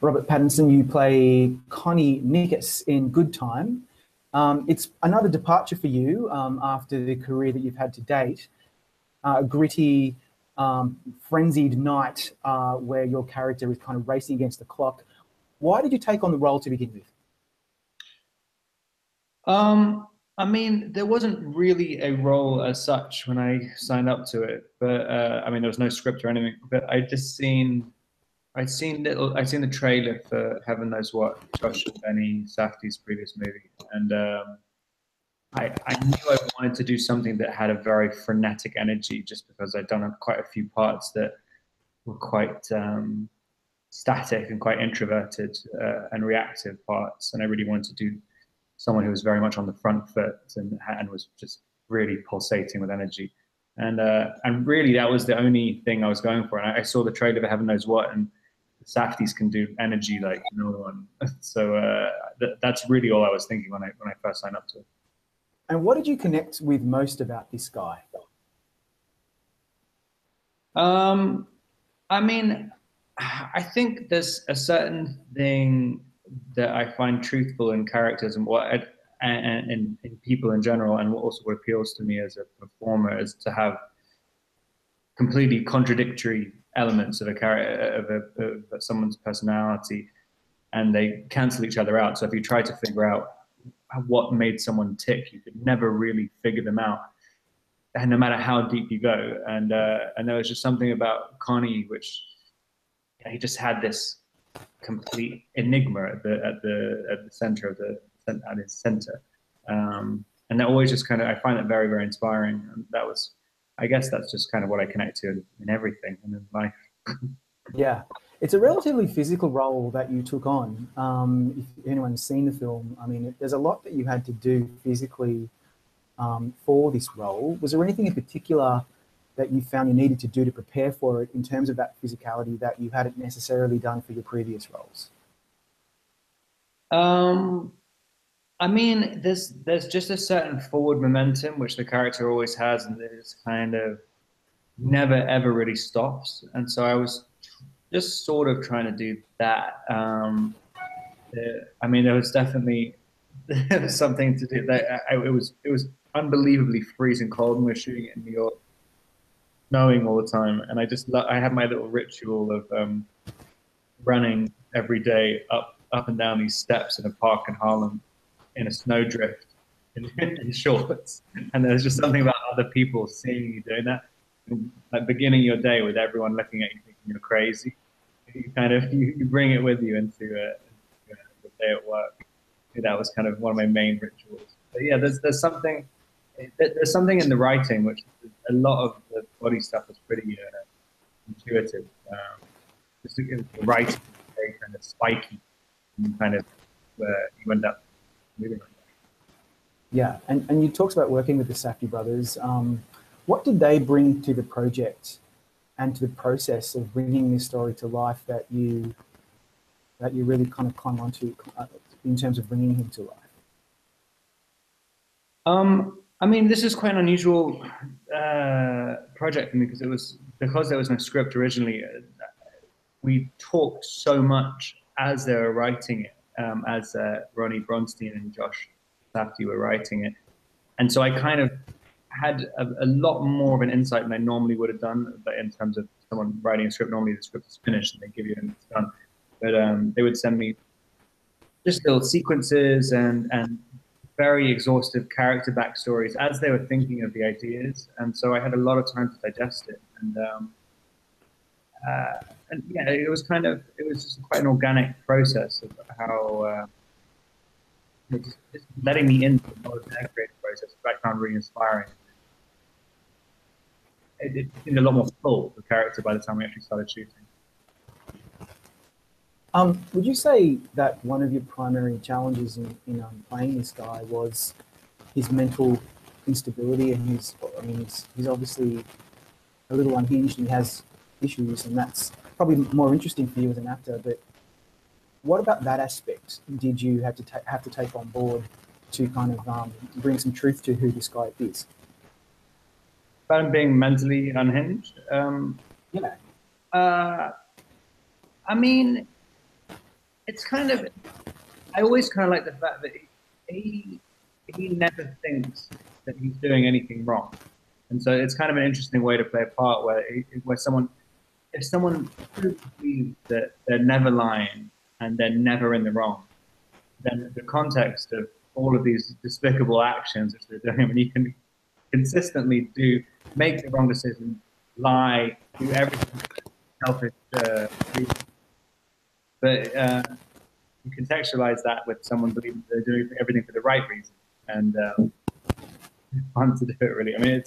Robert Pattinson. You play Connie Nikas in Good Time. It's another departure for you after the career that you've had to date. A gritty, frenzied night where your character is kind of racing against the clock. Why did you take on the role to begin with? I mean, there wasn't really a role as such when I signed up to it, but I mean, there was no script or anything. But I'd seen the trailer for Heaven Knows What, Josh and Benny Safdie's previous movie, and I knew I wanted to do something that had a very frenetic energy, just because I'd done quite a few parts that were quite static and quite introverted and reactive parts, and I really wanted to do someone who was very much on the front foot and was just really pulsating with energy. And really that was the only thing I was going for. And I saw the trailer for Heaven Knows What, and the Safdies can do energy like no one. So that's really all I was thinking when I first signed up to it. And what did you connect with most about this guy? I mean, I think there's a certain thing that I find truthful in characters and in people in general, and also what appeals to me as a performer is to have completely contradictory elements of a character of someone's personality, and they cancel each other out. So if you try to figure out what made someone tick, you could never really figure them out, and no matter how deep you go. And there was just something about Connie, which he just had this complete enigma at the center of at his center, and that always just kind of, I find that very, very inspiring. And that was, I guess that's just kind of what I connect to in everything and in life. Yeah, it's a relatively physical role that you took on. If anyone's seen the film, I mean, there's a lot that you had to do physically for this role. Was there anything in particular that you found you needed to do to prepare for it in terms of that physicality that you hadn't necessarily done for your previous roles? I mean, there's just a certain forward momentum which the character always has, and it's kind of never ever really stops. And so I was just sort of trying to do that. I mean, there was definitely there was something to do. It was unbelievably freezing cold when we were shooting it in New York, snowing all the time, and I had my little ritual of running every day up and down these steps in a park in Harlem in a snowdrift in shorts. And there's just something about other people seeing you doing that, and like beginning your day with everyone looking at you thinking you're crazy. You kind of you bring it with you into the day at work. That was kind of one of my main rituals. But yeah, there's something in the writing which a lot of the body stuff is pretty intuitive. Just the writing is very kind of spiky, and kind of where you end up moving on. Yeah, and you talked about working with the Safdie brothers. What did they bring to the project and to the process of bringing this story to life that you really kind of clung onto in terms of bringing him to life? I mean, this is quite an unusual project for me because there was no script originally. We talked so much as they were writing it, as Ronnie Bronstein and Josh Safdie were writing it, and so I kind of had a lot more of an insight than I normally would have done. But in terms of someone writing a script, normally the script is finished and they give you and it's done. But they would send me just little sequences and very exhaustive character backstories as they were thinking of the ideas, and so I had a lot of time to digest it. And yeah, it was just quite an organic process of how just letting me into their creative process, which I found really inspiring. It seemed a lot more full, the character, by the time we actually started shooting. Would you say that one of your primary challenges in playing this guy was his mental instability and he's obviously a little unhinged and he has issues, and that's probably more interesting for you as an actor, but what about that aspect did you have to take on board to kind of bring some truth to who this guy is? About him being mentally unhinged? Yeah. I mean, it's kind of, I always kind of like the fact that he he never thinks that he's doing anything wrong, and so it's kind of an interesting way to play a part where someone, if someone truly believes that they're never lying and they're never in the wrong, then the context of all of these despicable actions which they're doing, I mean, you can consistently make the wrong decision, lie, do everything selfish, but you contextualize that with someone believing they're doing everything for the right reason, and it's fun to do it. Really, I mean,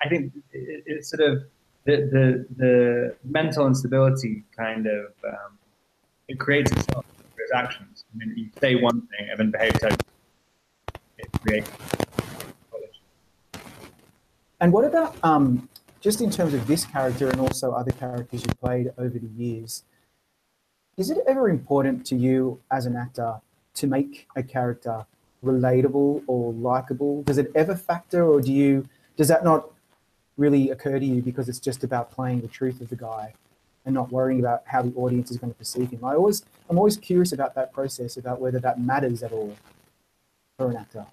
I think it's sort of the mental instability kind of it creates itself through its actions. I mean, you say one thing and then behave totally. It creates. And what about just in terms of this character and also other characters you've played over the years? Is it ever important to you as an actor to make a character relatable or likable? Does it ever factor, or does that not really occur to you because it's just about playing the truth of the guy and not worrying about how the audience is going to perceive him? I'm always curious about that process, about whether that matters at all for an actor.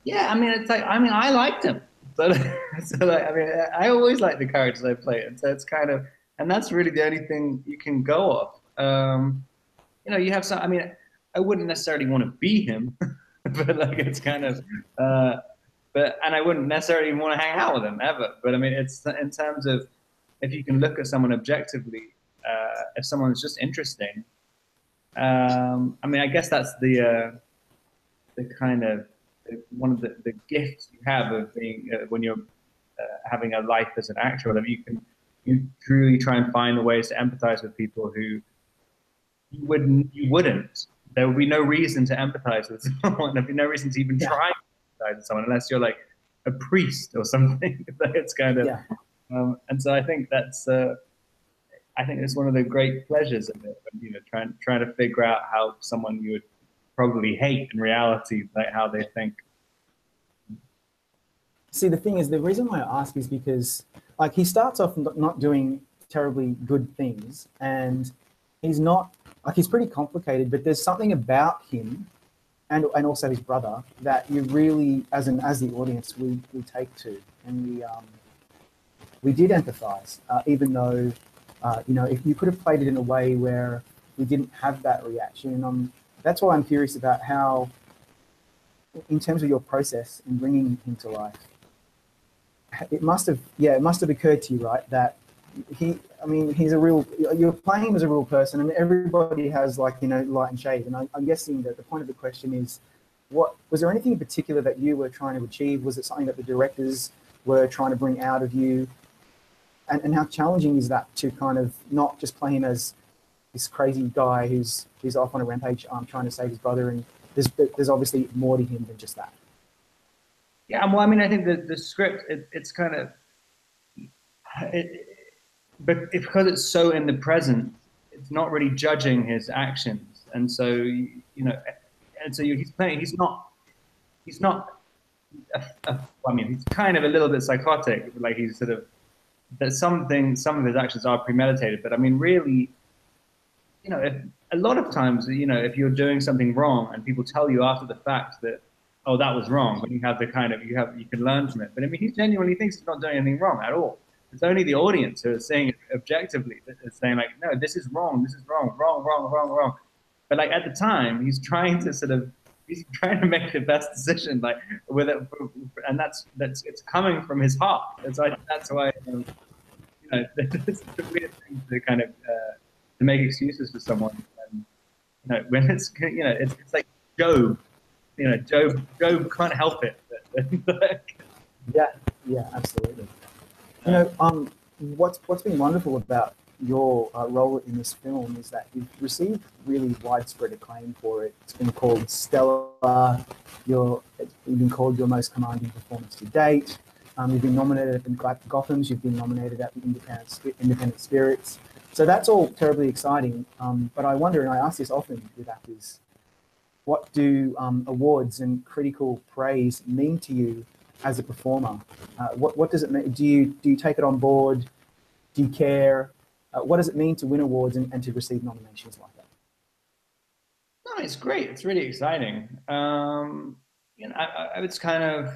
Yeah, I mean, it's like, I mean, I liked him. So, like, I mean, I always like the characters I play, and so it's kind of, and that's really the only thing you can go off. You know, you have some. I mean, I wouldn't necessarily want to be him, but like, it's kind of, and I wouldn't necessarily even want to hang out with him ever. But I mean, it's in terms of if you can look at someone objectively, if someone's just interesting. I mean, I guess that's the kind of one of the gifts you have of being when you're having a life as an actor. I mean, you truly try and find the ways to empathize with people who you wouldn't. There would be no reason to empathize with someone. There'd be no reason to even try to empathize with someone unless you're like a priest or something. It's kind of, and so I think that's. I think it's one of the great pleasures of it. You know, trying to figure out how someone you would probably hate in reality, like how they think. See, the thing is, the reason why I ask is because, like, he starts off not doing terribly good things, and he's not, like, he's pretty complicated, but there's something about him and also his brother that you really, as the audience, we take to, and we did empathize, even though, you know, if you could have played it in a way where we didn't have that reaction. That's why I'm curious about how, in terms of your process in bringing him to life, it must have occurred to you, right, that he's a real, you're playing him as a real person, and everybody has, like, you know, light and shade. And I'm guessing that the point of the question is, was there anything in particular that you were trying to achieve? Was it something that the directors were trying to bring out of you? And how challenging is that to kind of not just play him as this crazy guy who's off on a rampage trying to save his brother, and there's obviously more to him than just that. Yeah, well, I mean, I think the script, it's kind of, but because it's so in the present, it's not really judging his actions, and so you know, and so he's playing. He's not. I mean, he's kind of a little bit psychotic, like he's sort of. That some of his actions are premeditated, but I mean, really, you know, a lot of times, you know, if you're doing something wrong and people tell you after the fact that, oh, that was wrong, but you have the kind of, you can learn from it. But I mean, he genuinely thinks he's not doing anything wrong at all. It's only the audience who are saying it objectively, that is saying like, no, this is wrong, wrong. But like at the time, he's trying to make the best decision, like with it, and that's it's coming from his heart. And so that's why, you know, it's a weird thing to kind of to make excuses for someone. And, you know, when it's, you know, it's like Job. You know, Job can't help it. Yeah, absolutely. You know, what's been wonderful about your role in this film is that you've received really widespread acclaim for it. It's been called stellar. It's been called your most commanding performance to date. You've been nominated at the Gothams. You've been nominated at the Independent Spirits. So that's all terribly exciting. But I wonder, and I ask this often with actors, what do awards and critical praise mean to you as a performer? What does it mean? Do you take it on board? Do you care? What does it mean to win awards and to receive nominations like that? No, it's great. It's really exciting. It's kind of,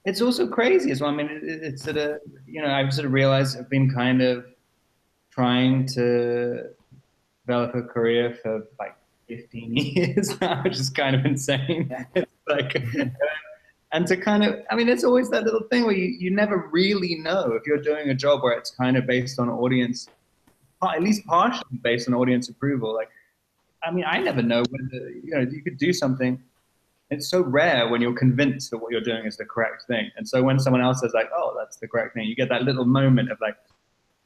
it's also crazy as well. I mean, it's sort of, I've sort of realized I've been kind of trying to develop a career for like 15 years now, which is kind of insane. Yeah. It's like, and to kind of, I mean, it's always that little thing where you never really know if you're doing a job where it's kind of based on audience, at least partially based on audience approval. Like, I mean, I never know whether, you could do something. It's so rare when you're convinced that what you're doing is the correct thing. And so when someone else says like, oh, that's the correct thing, you get that little moment of like,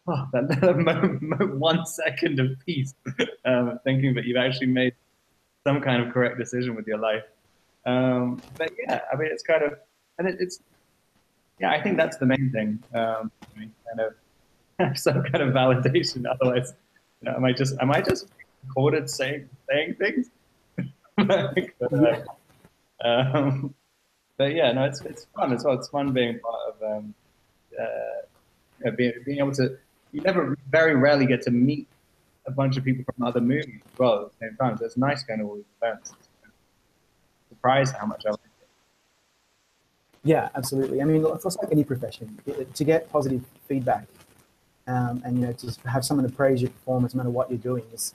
oh, that little moment, 1 second of peace, thinking that you've actually made some kind of correct decision with your life. But yeah, I mean, it's kind of, and yeah, I think that's the main thing. Kind of have some kind of validation. Otherwise, am I just recorded saying things? Like, Yeah. but yeah, no, it's fun as well. It's fun being part of being able to. You never, very rarely get to meet a bunch of people from other movies as well at the same time. So it's nice going to all these events. Surprised how much I like it. Yeah, absolutely. I mean, it's like any profession. To get positive feedback, and to have someone to praise your performance, no matter what you're doing, is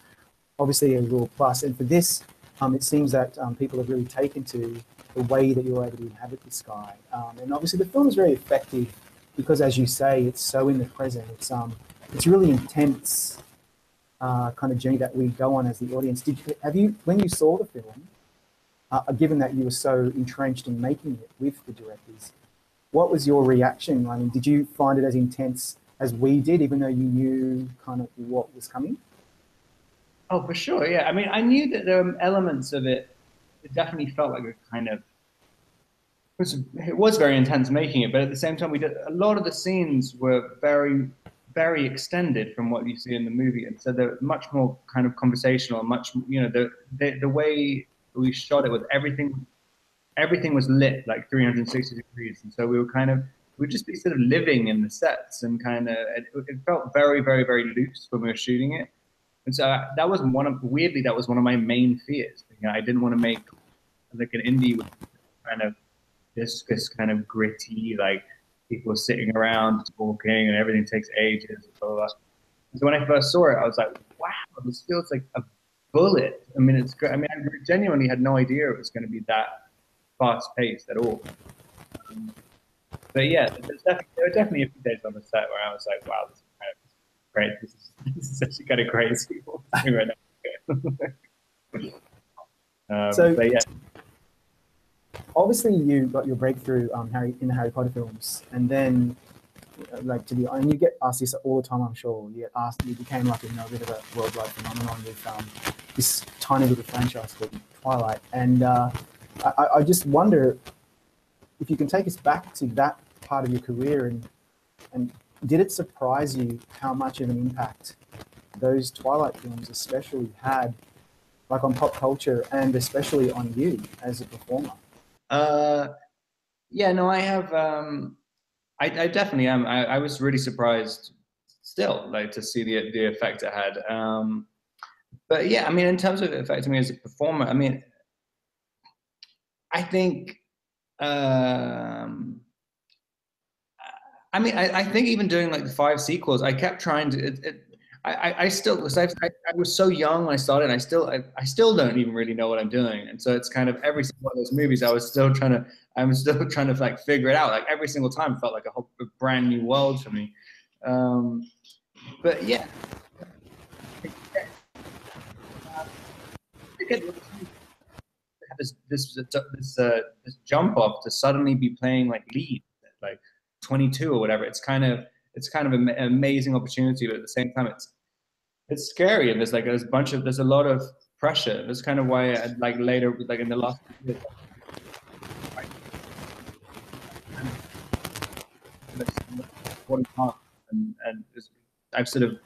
obviously a real plus. And for this, it seems that people have really taken to the way that you're able to inhabit the sky. And obviously, the film is very effective because, as you say, it's so in the present. It's really intense kind of journey that we go on as the audience. When you saw the film, given that you were so entrenched in making it with the directors, what was your reaction? I mean, did you find it as intense as we did, even though you knew kind of what was coming? Oh, for sure. Yeah. I mean, I knew that there were elements of it. It definitely felt like a kind of, it was very intense making it, but at the same time, we did a lot of the scenes were very, very extended from what you see in the movie, and so they're much more kind of conversational. Much, the way we shot it with everything was lit like 360 degrees, and so we were kind of we'd just be sort of living in the sets, and kind of it felt very, very, very loose when we were shooting it, and so that was weirdly that was one of my main fears. I didn't want to make like an indie with kind of this kind of gritty, like people sitting around talking and everything takes ages. Blah, blah, blah. So when I first saw it, I was like, wow, this feels like a bullet. I mean, it's great. I mean, I genuinely had no idea it was going to be that fast paced at all. But yeah, there were definitely a few days on the set where I was like, wow, this is kind of great. This is actually kind of crazy what I'm doing right now. So, but yeah. obviously, you got your breakthrough in the Harry Potter films, and then and you get asked this all the time, I'm sure. You get asked, you became like a bit of a worldwide phenomenon with this tiny little franchise called Twilight. And I just wonder if you can take us back to that part of your career, and did it surprise you how much of an impact those Twilight films especially had, like on pop culture and especially on you as a performer? Yeah, no, I have. I definitely am. I was really surprised still, like to see the effect it had. But yeah, I mean, in terms of it affecting me as a performer, I mean, I think. I think even doing like the 5 sequels, I kept trying to. I still was. I was so young when I started. And I still don't even really know what I'm doing, and so it's kind of every single one of those movies. I'm still trying to like figure it out. Like every single time felt like a brand new world for me. But yeah, have this jump off to suddenly be playing like lead at like 22 or whatever. It's kind of an amazing opportunity, but at the same time, it's scary, and there's a lot of pressure. That's kind of why I, like later, like in the last years, and I've sort of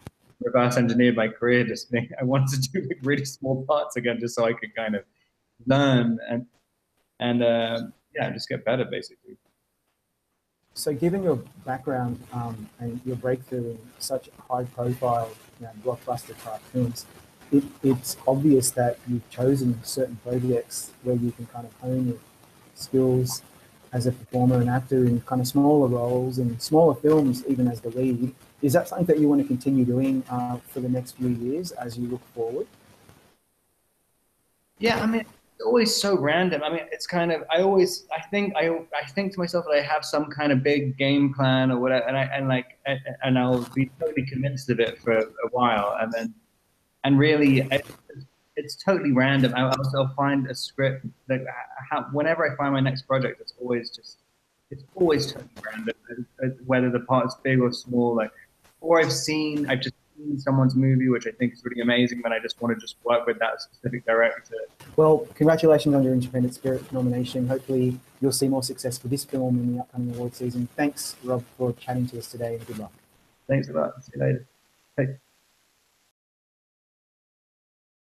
reverse engineered my career. I wanted to do like really small parts again, just so I could kind of learn and yeah, just get better basically. So, given your background and your breakthrough in such high-profile, blockbuster type films, it's obvious that you've chosen certain projects where you can kind of hone your skills as a performer and actor in kind of smaller roles and smaller films, even as the lead. Is that something that you want to continue doing for the next few years as you look forward? Yeah, I mean, it's always so random. I mean, it's kind of I think to myself that I have some kind of big game plan or whatever, and I'll be totally convinced of it for a while, and then and really it's totally random. I'll find a script that whenever I find my next project, it's always totally random, whether the part's big or small. Like, or I've just seen someone's movie which I think is really amazing, and I just want to just work with that specific director. Well, congratulations on your Independent Spirit nomination. Hopefully you'll see more success for this film in the upcoming award season. Thanks, Rob, for chatting to us today, and good luck. Thanks a lot. See you later. Hey.